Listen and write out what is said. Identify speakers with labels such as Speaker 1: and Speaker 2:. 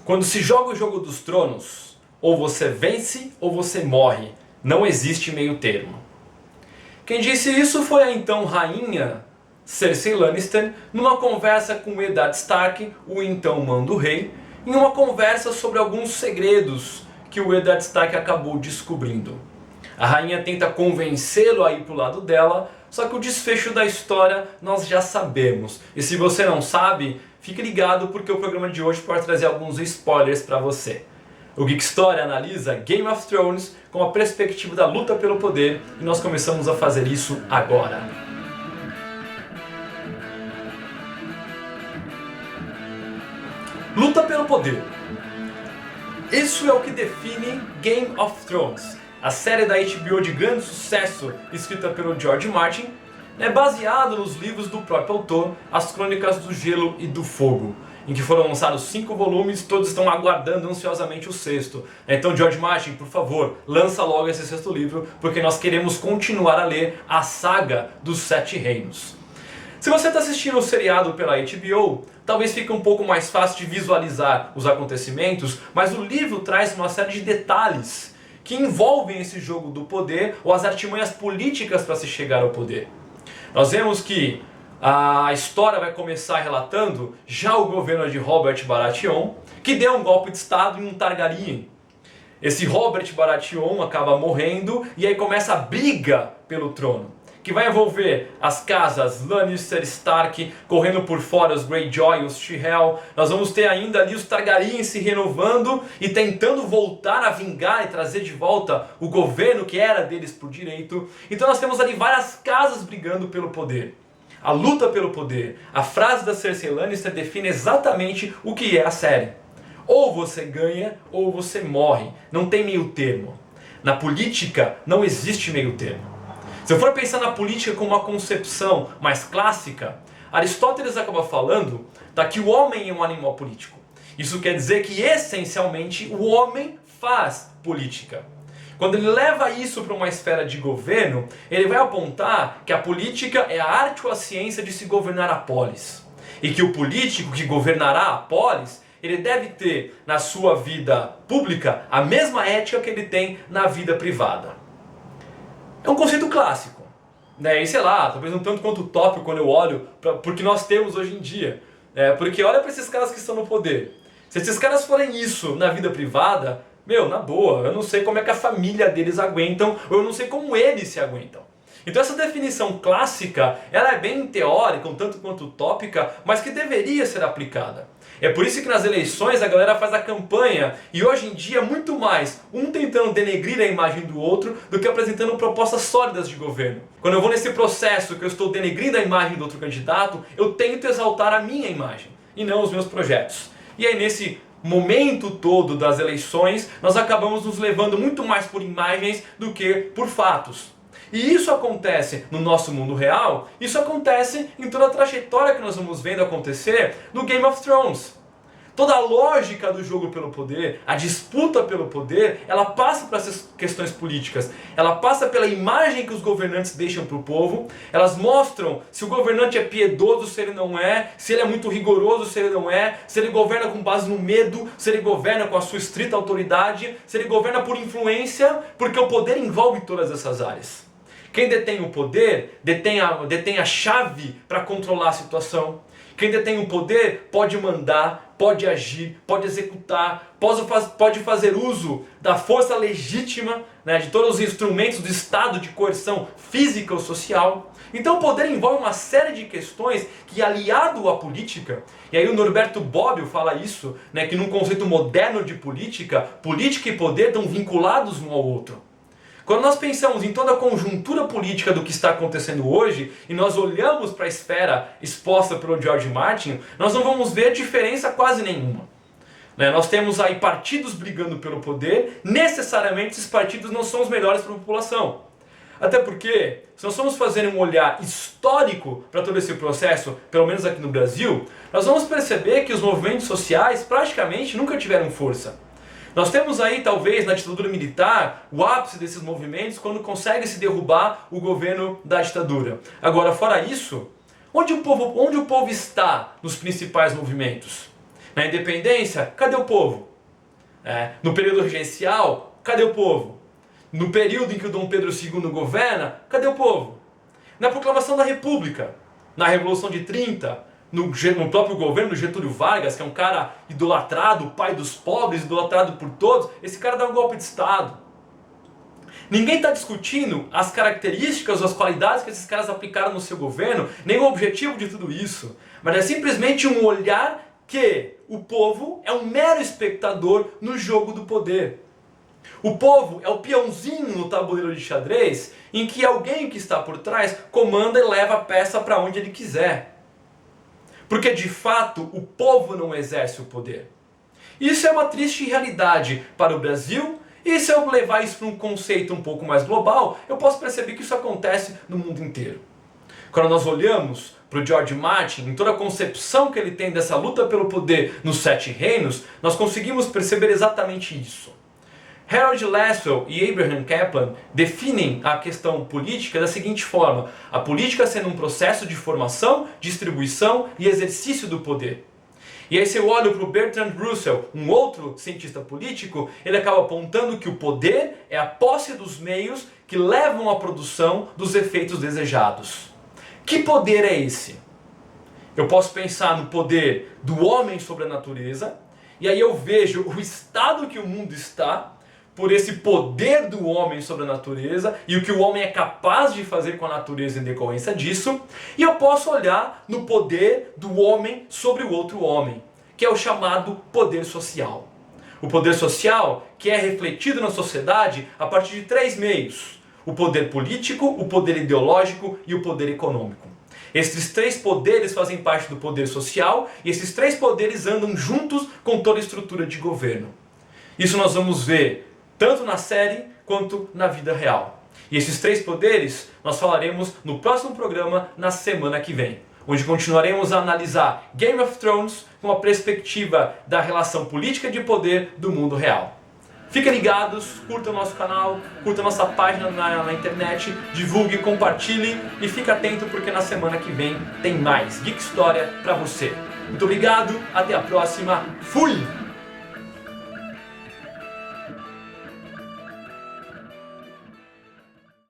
Speaker 1: Quando se joga o jogo dos tronos, ou você vence ou você morre. Não existe meio termo. Quem disse isso foi a então rainha Cersei Lannister numa conversa com Eddard Stark, o então mando-rei, em uma conversa sobre alguns segredos que o Eddard Stark acabou descobrindo. A rainha tenta convencê-lo a ir pro lado dela, só que o desfecho da história nós já sabemos. E se você não sabe, fique ligado porque o programa de hoje pode trazer alguns spoilers para você. O Geek Story analisa Game of Thrones com a perspectiva da luta pelo poder e nós começamos a fazer isso agora. Luta pelo poder. Isso é o que define Game of Thrones. A série da HBO de grande sucesso, escrita pelo George Martin, é baseado nos livros do próprio autor, As Crônicas do Gelo e do Fogo, em que foram lançados 5 volumes, todos estão aguardando ansiosamente o 6º. Então George Martin, por favor, lança logo esse 6º livro, porque nós queremos continuar a ler a saga dos 7 reinos. Se você está assistindo o seriado pela HBO, talvez fique um pouco mais fácil de visualizar os acontecimentos, mas o livro traz uma série de detalhes que envolvem esse jogo do poder ou as artimanhas políticas para se chegar ao poder. Nós vemos que a história vai começar relatando já o governo de Robert Baratheon, que deu um golpe de estado em um Targaryen. Esse Robert Baratheon acaba morrendo e aí começa a briga pelo trono, que vai envolver as casas Lannister, Stark, correndo por fora os Greyjoy, os Tyrell. Nós vamos ter ainda ali os Targaryen se renovando e tentando voltar a vingar e trazer de volta o governo que era deles por direito. Então nós temos ali várias casas brigando pelo poder. A luta pelo poder. A frase da Cersei Lannister define exatamente o que é a série. Ou você ganha ou você morre. Não tem meio termo. Na política não existe meio termo. Se eu for pensar na política como uma concepção mais clássica, Aristóteles acaba falando que o homem é um animal político. Isso quer dizer que essencialmente o homem faz política. Quando ele leva isso para uma esfera de governo, ele vai apontar que a política é a arte ou a ciência de se governar a polis. E que o político que governará a polis, ele deve ter na sua vida pública a mesma ética que ele tem na vida privada. É um conceito clássico, né? E sei lá, talvez um tanto quanto utópico quando eu olho porque nós temos hoje em dia. Porque olha para esses caras que estão no poder. Se esses caras forem isso na vida privada, na boa, eu não sei como é que a família deles aguentam, ou eu não sei como eles se aguentam. Então essa definição clássica, ela é bem teórica, um tanto quanto utópica, mas que deveria ser aplicada. É por isso que nas eleições a galera faz a campanha e hoje em dia muito mais um tentando denegrir a imagem do outro do que apresentando propostas sólidas de governo. Quando eu vou nesse processo que eu estou denegrindo a imagem do outro candidato, eu tento exaltar a minha imagem e não os meus projetos. E aí nesse momento todo das eleições nós acabamos nos levando muito mais por imagens do que por fatos. E isso acontece no nosso mundo real, isso acontece em toda a trajetória que nós vamos vendo acontecer no Game of Thrones. Toda a lógica do jogo pelo poder, a disputa pelo poder, ela passa por essas questões políticas. Ela passa pela imagem que os governantes deixam para o povo. Elas mostram se o governante é piedoso, se ele não é, se ele é muito rigoroso, se ele não é, se ele governa com base no medo, se ele governa com a sua estrita autoridade, se ele governa por influência, porque o poder envolve todas essas áreas. Quem detém o poder detém a chave para controlar a situação. Quem detém o poder pode mandar, pode agir, pode executar, pode fazer uso da força legítima, de todos os instrumentos do Estado de coerção física ou social. Então o poder envolve uma série de questões que, aliado à política, e aí o Norberto Bobbio fala isso, que num conceito moderno de política e poder estão vinculados um ao outro. Quando nós pensamos em toda a conjuntura política do que está acontecendo hoje, e nós olhamos para a esfera exposta pelo George Martin, nós não vamos ver diferença quase nenhuma. Nós temos aí partidos brigando pelo poder, necessariamente esses partidos não são os melhores para a população. Até porque, se nós formos fazer um olhar histórico para todo esse processo, pelo menos aqui no Brasil, nós vamos perceber que os movimentos sociais praticamente nunca tiveram força. Nós temos aí, talvez, na ditadura militar, o ápice desses movimentos quando consegue se derrubar o governo da ditadura. Agora, fora isso, onde o povo está nos principais movimentos? Na independência, cadê o povo? No período regencial, cadê o povo? No período em que o Dom Pedro II governa, cadê o povo? Na proclamação da República, na Revolução de 30, no próprio governo do Getúlio Vargas, que é um cara idolatrado, pai dos pobres, idolatrado por todos, esse cara dá um golpe de Estado. Ninguém está discutindo as características ou as qualidades que esses caras aplicaram no seu governo, nem o objetivo de tudo isso, mas é simplesmente um olhar que o povo é um mero espectador no jogo do poder. O povo é o peãozinho no tabuleiro de xadrez em que alguém que está por trás comanda e leva a peça para onde ele quiser. Porque de fato o povo não exerce o poder. Isso é uma triste realidade para o Brasil, e se eu levar isso para um conceito um pouco mais global, eu posso perceber que isso acontece no mundo inteiro. Quando nós olhamos para o George Martin, em toda a concepção que ele tem dessa luta pelo poder nos 7 reinos, nós conseguimos perceber exatamente isso. Harold Lasswell e Abraham Kaplan definem a questão política da seguinte forma: a política sendo um processo de formação, distribuição e exercício do poder. E aí se eu olho para o Bertrand Russell, um outro cientista político, ele acaba apontando que o poder é a posse dos meios que levam à produção dos efeitos desejados. Que poder é esse? Eu posso pensar no poder do homem sobre a natureza, e aí eu vejo o estado que o mundo está por esse poder do homem sobre a natureza e o que o homem é capaz de fazer com a natureza em decorrência disso, e eu posso olhar no poder do homem sobre o outro homem, que é o chamado poder social. O poder social que é refletido na sociedade a partir de 3 meios: o poder político, o poder ideológico e o poder econômico. Esses 3 poderes fazem parte do poder social e esses 3 poderes andam juntos com toda a estrutura de governo. Isso nós vamos ver tanto na série quanto na vida real. E esses 3 poderes nós falaremos no próximo programa na semana que vem, onde continuaremos a analisar Game of Thrones com a perspectiva da relação política de poder do mundo real. Fiquem ligados, curtam o nosso canal, curtam nossa página na internet, divulgue, compartilhe e fique atento porque na semana que vem tem mais Geek História para você. Muito obrigado, até a próxima, fui!